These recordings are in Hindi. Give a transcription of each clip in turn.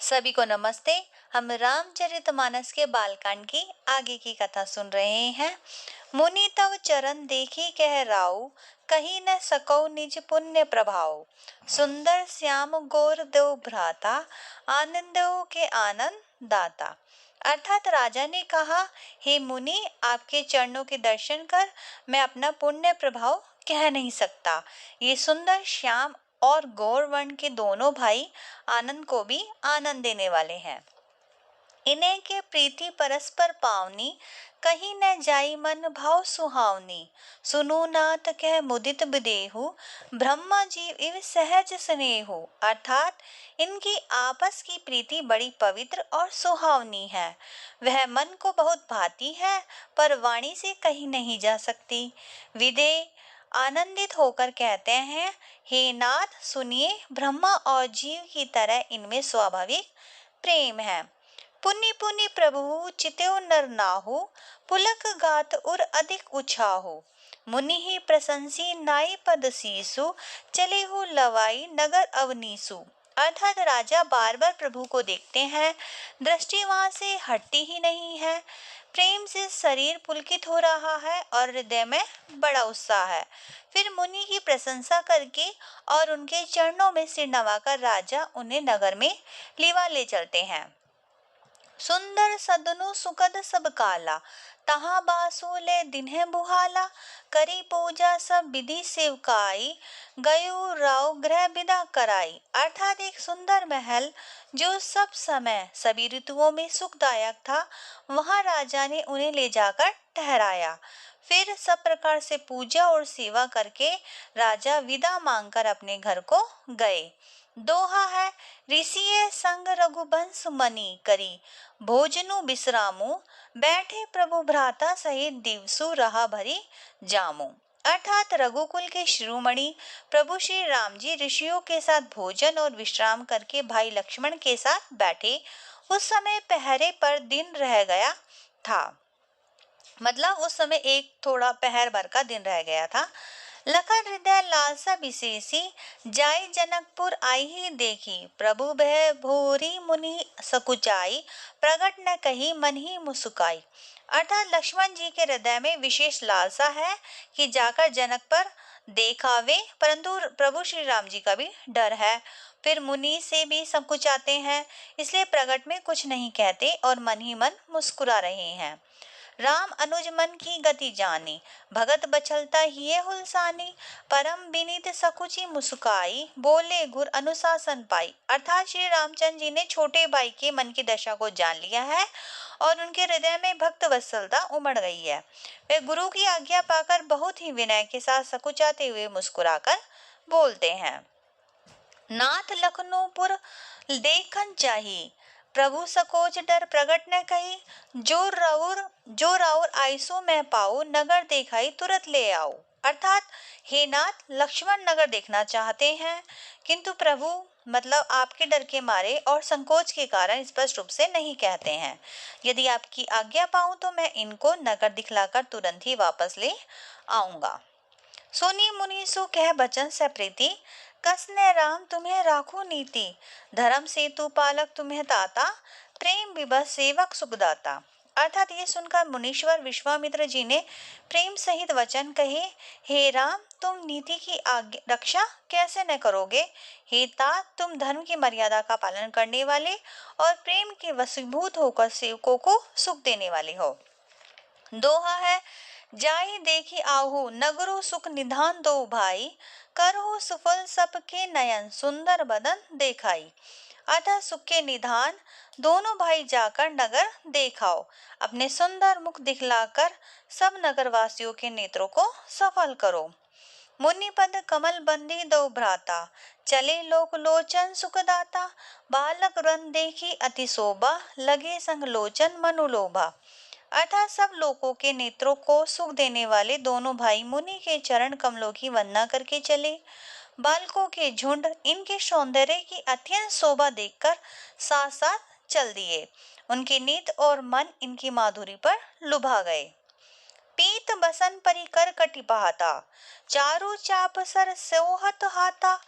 सभी को नमस्ते। हम रामचरितमानस के बालकांड की आगे की कथा सुन रहे हैं। मुनि तव चरण देखी कह राउ, कहीं न सकौ निज पुण्य प्रभाव। सुंदर श्याम गोर देव भ्राता, आनंदो के आनंद दाता। अर्थात राजा ने कहा, हे मुनि, आपके चरणों के दर्शन कर मैं अपना पुण्य प्रभाव कह नहीं सकता। ये सुंदर श्याम और गौर वर्ण के दोनों भाई आनंद को भी आनंद देने वाले हैं। इन्हें के प्रीति परस्पर पावनी, कहीं न जाई मन भाव सुहावनी। सुनु नाथ कह मुदित विदेहु, ब्रह्मा जीव इव सहज स्नेहु। अर्थात इनकी आपस की प्रीति बड़ी पवित्र और सुहावनी है। वह मन को बहुत भाती है, पर वाणी से कहीं नहीं जा सकती। विदेह आनंदित होकर कहते हैं, हे नाथ सुनिए, ब्रह्मा और जीव की तरह इनमें स्वाभाविक प्रेम है। पुनि पुनि प्रभु चित्यो नर नाहु, पुलक गात उर अधिक उछाहु। मुनि ही प्रशंसी नाई पद सीसु, चले हो लवाई नगर अवनीसु। अर्थात राजा बार बार प्रभु को देखते हैं, दृष्टि वहां से हटती ही नहीं है। प्रेम से शरीर पुलकित हो रहा है और हृदय में बड़ा उत्साह है। फिर मुनि की प्रशंसा करके और उनके चरणों में सिर नवाकर राजा उन्हें नगर में लिवा ले चलते हैं। सुंदर सदनु सुखद सब काला, तहाँ बासु ले दिन्हे बुहाला। करी पूजा सब विधि सेवकाई, गयो राव गृह विदा कराई। अर्थात एक सुंदर महल जो सब समय सभी ऋतुओं में सुखदायक था, वहां राजा ने उन्हें ले जाकर ठहराया। फिर सब प्रकार से पूजा और सेवा करके राजा विदा मांगकर अपने घर को गए। दोहा है, ऋषिये संग रघुबंश मनि करी, भोजनु विश्रामु। बैठे प्रभु भ्राता सहित दिवसु रहा भरी जामु। अर्थात रघुकुल के शिरोमणि प्रभु श्री राम जी ऋषियों के साथ भोजन और विश्राम करके भाई लक्ष्मण के साथ बैठे। उस समय पहरे पर दिन रह गया था, मतलब उस समय एक थोड़ा पहर भर का दिन रह गया था। लखन हृदय लालसा विशेषी, जाय जनकपुर आई ही देखी। प्रभु भय भोरी मुनि सकुचाई, प्रगट न कही मन ही मुस्काई। अर्थात लक्ष्मण जी के हृदय में विशेष लालसा है कि जाकर जनक पर देखावे, परंतु प्रभु श्री राम जी का भी डर है। फिर मुनि से भी संकुचाते हैं, इसलिए प्रगट में कुछ नहीं कहते और मन ही मन मुस्कुरा रहे हैं। राम अनुज मन की गति जानी, भगत बछलता हिये हुलसानी। परम विनीत सकुची मुस्काई, बोले गुर अनुशासन पाई। अर्थात श्री रामचंद्र जी ने छोटे भाई के मन की दशा को जान लिया है और उनके हृदय में भक्त वत्सलता उमड़ गई है। वे गुरु की आज्ञा पाकर बहुत ही विनय के साथ सकुचाते हुए मुस्कुराकर बोलते हैं। नाथ लखनऊपुर देखन चाही, प्रभु सकोच डर प्रगट न कही। जो राउर आइसो मैं पाऊ, नगर देखाई तुरंत ले आओ। अर्थात हे नाथ, लक्ष्मण नगर देखना चाहते हैं, किंतु प्रभु मतलब आपके डर के मारे और संकोच के कारण स्पष्ट रूप से नहीं कहते हैं। यदि आपकी आज्ञा पाऊं तो मैं इनको नगर दिखलाकर तुरंत ही वापस ले आऊंगा। सोनी मुनि सो कह बचन से प्रीति, कसने राम तुम्हें राखो नीति। धर्म सेतु पालक तुम्हें ताता, प्रेम विभस सेवक सुखदाता। अर्थात ये सुनकर मुनीश्वर विश्वामित्र जी ने प्रेम सहित वचन कहे, हे राम, तुम नीति की रक्षा कैसे न करोगे। हे तात, तुम धर्म की मर्यादा का पालन करने वाले और प्रेम के वशीभूत होकर सेवकों को सुख देने वाले हो। दोहा है, जाहि देखी आहू नगरो सुख निधान दो भाई, करहु सुफल सबके नयन सुंदर बदन देखाई। अतः सुख के निधान दोनों भाई जाकर नगर देखाओ, अपने सुंदर मुख दिखलाकर सब नगरवासियों के नेत्रों को सफल करो। मुनिपद कमल बंदी दो भ्राता, चले लोक लोचन सुखदाता। बालक रन देखी अति शोभा, लगे संग लोचन मनु लोभा। अर्थात सब लोगों के नेत्रों को सुख देने वाले दोनों भाई मुनि के चरण कमलों की वंदना करके चले। बालकों के झुंड इनके सौंदर्य की अत्यंत शोभा देखकर साथ साथ चल दिए। उनके नेत्र और मन इनकी माधुरी पर लुभा गए। पीत बसन परिकर कटि बहाता, चारु चाप सर सोहत हाथा।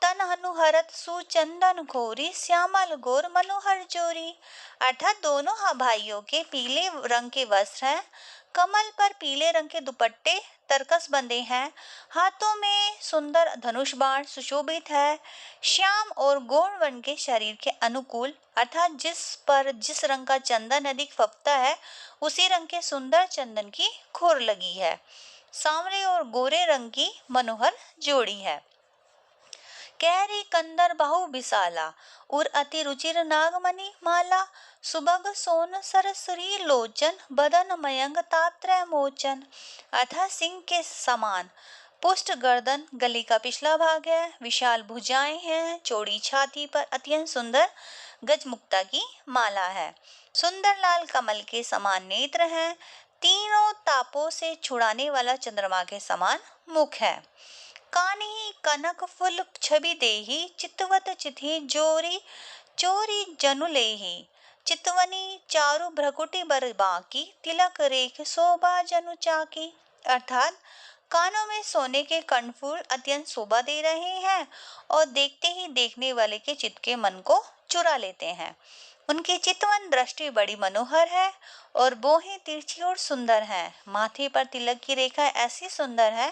तन हनुहरत सुचंदन घोरी, श्यामल गोर मनोहर जोरी। अर्थात दोनों भाइयों के पीले रंग के वस्त्र हैं, कमल पर पीले रंग के दुपट्टे तरकस बंधे हैं, हाथों में सुंदर धनुष बाण सुशोभित है। श्याम और गौर वर्ण के शरीर के अनुकूल, अर्थात जिस पर जिस रंग का चंदन अधिक फपता है, उसी रंग के सुंदर चंदन की खोर लगी है। सांवरे और गोरे रंग की मनोहर जोड़ी है। कैरी कंदर बाहु विशाला, उर अति रुचिर नागमणि माला। सुबग सोन सरसरी लोचन, बदन मयंक तापत्रय मोचन। अर्थात सिंह के समान पुष्ट गर्दन, गले का पिछला भाग है, विशाल भुजाएं हैं, चौड़ी छाती पर अत्यंत सुंदर गजमुक्ता की माला है। सुंदर लाल कमल के समान नेत्र हैं, तीनों तापों से छुड़ाने वाला चंद्रमा के समान मुख है। कान्ही कनक फुल छवि देही, चितवत चिथि जोरी चोरी जनु लेही। चितवनी चारु भ्रकुटी बर बाकी, तिलक रेख शोभा जनु चाकी। अर्थात कानों में सोने के कर्णफूल अत्यंत शोभा दे रहे हैं और देखते ही देखने वाले के चित्त के मन को चुरा लेते हैं। उनकी चितवन दृष्टि बड़ी मनोहर है और बोहें तिरछी और सुंदर हैं। माथे पर तिलक की रेखा ऐसी सुंदर है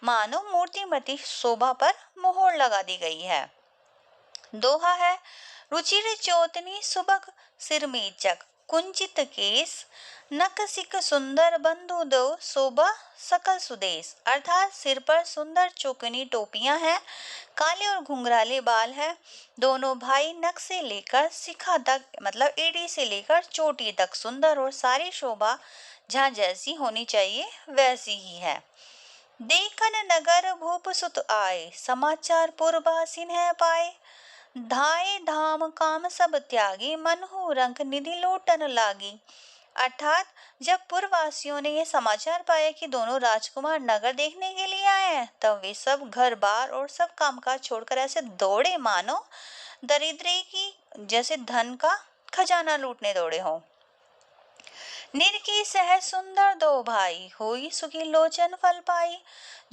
मानो मूर्तिमती शोभा पर मोहर लगा दी गई है। दोहा है, रुचिर चोतनी सुबक सिर मेचक, कुंचित केस नक सिक सुंदर बंधु दो, शोभा सकल सुदेश। अर्थात सिर पर सुंदर चौकनी टोपियां हैं, काले और घुंघराले बाल हैं। दोनों भाई नक से लेकर शिखा तक, मतलब एड़ी से लेकर चोटी तक सुंदर और सारी शोभा जहाँ जैसी होनी चाहिए वैसी ही है। देखन नगर भूप सुत आए, समाचार पुरबासिन है पाए। धाये धाम काम सब त्यागी, मनहु रंक निधि लोटन लागी। अर्थात जब पूर्ववासियों ने यह समाचार पाया कि दोनों राजकुमार नगर देखने के लिए आए हैं, तब वे सब घर बार और सब कामकाज छोड़कर ऐसे दौड़े मानो दरिद्री की जैसे धन का खजाना लूटने दौड़े हों। निरखी सहज सुंदर दो भाई, होई सुखी लोचन फल पाई।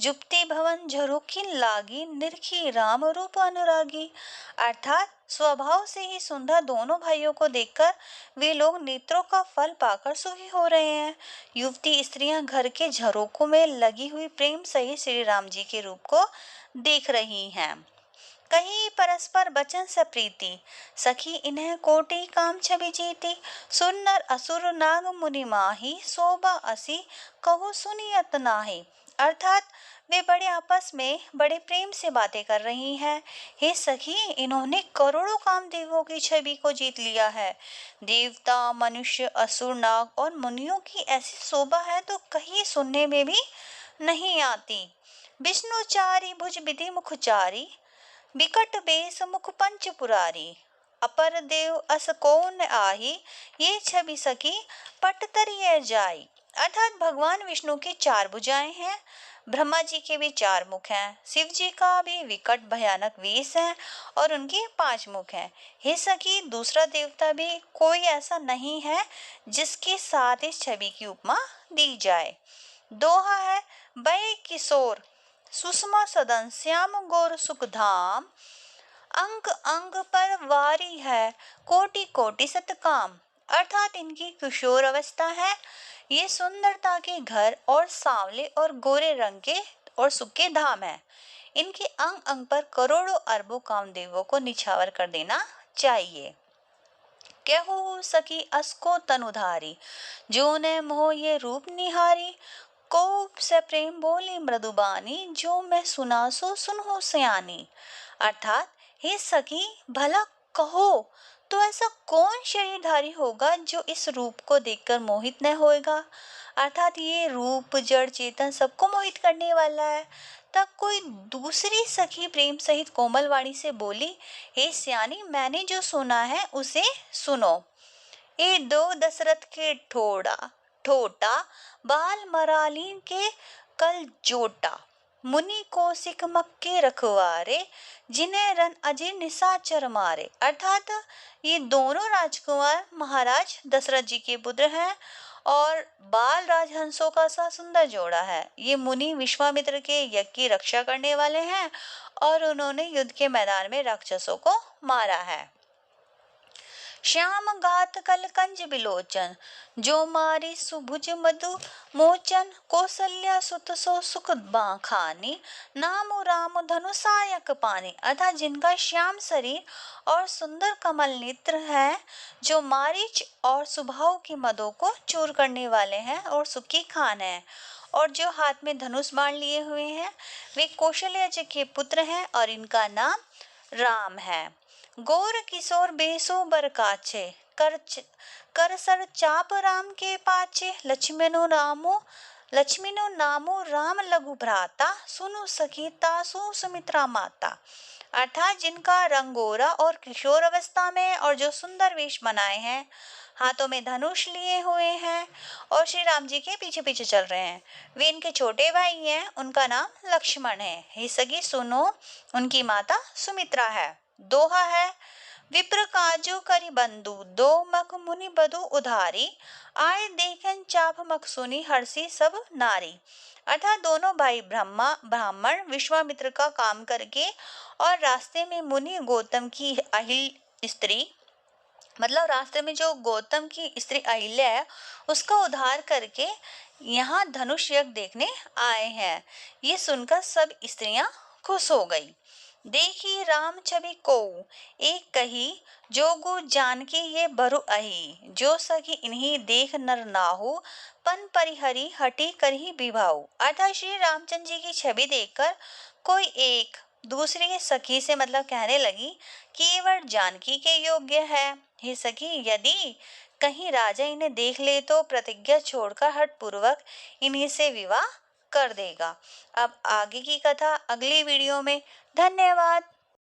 जुप्ती भवन झरुखिन लागी, निरखी राम रूप अनुरागी। अर्थात स्वभाव से ही सुंदर दोनों भाइयों को देखकर वे लोग नेत्रों का फल पाकर सुखी हो रहे हैं। युवती स्त्रियां घर के झरोकों में लगी हुई प्रेम सहित श्री राम जी के रूप को देख रही हैं। कही परस्पर बचन से प्रीति, सखी इन्हें कोटि काम छवि जीती। सुनर असुर नाग मुनि माही, शोभा असी कहु सुनियत नाही। अर्थात वे बड़े आपस में बड़े प्रेम से बातें कर रही हैं। हे सखी, इन्होंने करोड़ों कामदेवों की छवि को जीत लिया है। देवता, मनुष्य, असुर, नाग और मुनियों की ऐसी शोभा है तो कहीं सुनने में भी नहीं आती। विष्णुचारी भुज विधि मुखचारी, विकट बेस मुख पंच पुरारी। अपर देव अस कौन आही, ये छवि सखी पट तरिये जाई। अर्थात भगवान विष्णु की चार भुजाएं हैं, ब्रह्मा जी के भी चार मुख हैं, शिव जी का भी विकट भयानक वेश है और उनके पांच मुख हैं। हे सखी, दूसरा देवता भी कोई ऐसा नहीं है जिसके साथ इस छवि की उपमा दी जाए। दोहा है, बय किशोर सुषमा सदन, श्याम गौर सुख धाम। अंक अंक पर वारी है, कोटि कोटि सतकाम। अर्थात इनकी किशोर अवस्था है, ये सुंदरता के घर और सांवले और गोरे रंग के और सुख के धाम है। इनके अंग अंग पर करोड़ों अरबों कामदेवों को निछावर कर देना चाहिए। कहू सखी असको तनुधारी, जो ने मोह ये रूप निहारी। कोप से प्रेम बोली मृदुबानी, जो मैं सुना सो सुनहु सयानी। अर्थात हे सखी, भला कहो तो ऐसा कौन शरीरधारी होगा जो इस रूप को देखकर मोहित न होएगा। अर्थात ये रूप जड़ चेतन सबको मोहित करने वाला है। तब कोई दूसरी सखी प्रेम सहित कोमल वाणी से बोली, हे सियानी, मैंने जो सुना है उसे सुनो। ये दो दशरथ के ठोटा बाल मरालीन के कल जोटा। मुनि कौशिक मक्के रखवारे, जिन्हें रन अजय निशाचर मारे। अर्थात ये दोनों राजकुमार महाराज दशरथ जी के पुत्र हैं और बाल राजहंसों का सा सुंदर जोड़ा है। ये मुनि विश्वामित्र के यज्ञ की रक्षा करने वाले हैं और उन्होंने युद्ध के मैदान में राक्षसों को मारा है। श्याम गात कल कंज बिलोचन, जो मारी सुभुज मधु मोचन, कौसल्या सुत सो सुख खानी, नामो राम धनु सायक पानी। अर्थात जिनका श्याम शरीर और सुंदर कमल नेत्र है, जो मारीच और सुभाव की मदों को चूर करने वाले हैं और सुखी खान है, और जो हाथ में धनुष बाण लिए हुए हैं, वे कौशल्या जी के पुत्र हैं और इनका नाम राम है। गोर किशोर बेसो बर काछे, कर सर चाप राम के पाछे, लक्ष्मीनो नामो राम लघु भ्राता, सुनु सखी तासु सुमित्रा माता। अर्थात जिनका रंग गोरा और किशोर अवस्था में और जो सुंदर वेश बनाए हैं, हाथों में धनुष लिए हुए हैं और श्री राम जी के पीछे पीछे चल रहे हैं, वे इनके छोटे भाई हैं। उनका नाम लक्ष्मण है। हे सखी सुनो, उनकी माता सुमित्रा है। दोहा है, विप्र काजो करि बंधु, दो मख मुनि बधु उधारी, आए देखन चाप मख सुनी, हर्षी सब नारी। अर्थात दोनों भाई ब्राह्मण विश्वामित्र का काम करके और रास्ते में मुनि गौतम की अहिल स्त्री, मतलब रास्ते में जो गौतम की स्त्री अहिल्या है, उसका उद्धार करके यहाँ धनुष यज्ञ देखने आए हैं। ये सुनकर सब स्त्रियां खुश हो गई। देखी राम छवि को एक कही, जोगु जानकी ये बरु अही, जो सखी इन्हीं देख नर नाहु, पन परिहरी हटी करही विभाऊ। अर्थात श्री रामचंद्र जी की छवि देखकर कोई एक दूसरी सखी से मतलब कहने लगी कि ये वर जानकी के योग्य है। हे सखी, यदि कहीं राजा इन्हें देख ले तो प्रतिज्ञा छोड़कर हठ पूर्वक इन्हीं से विवाह कर देगा। अब आगे की कथा अगली वीडियो में। धन्यवाद।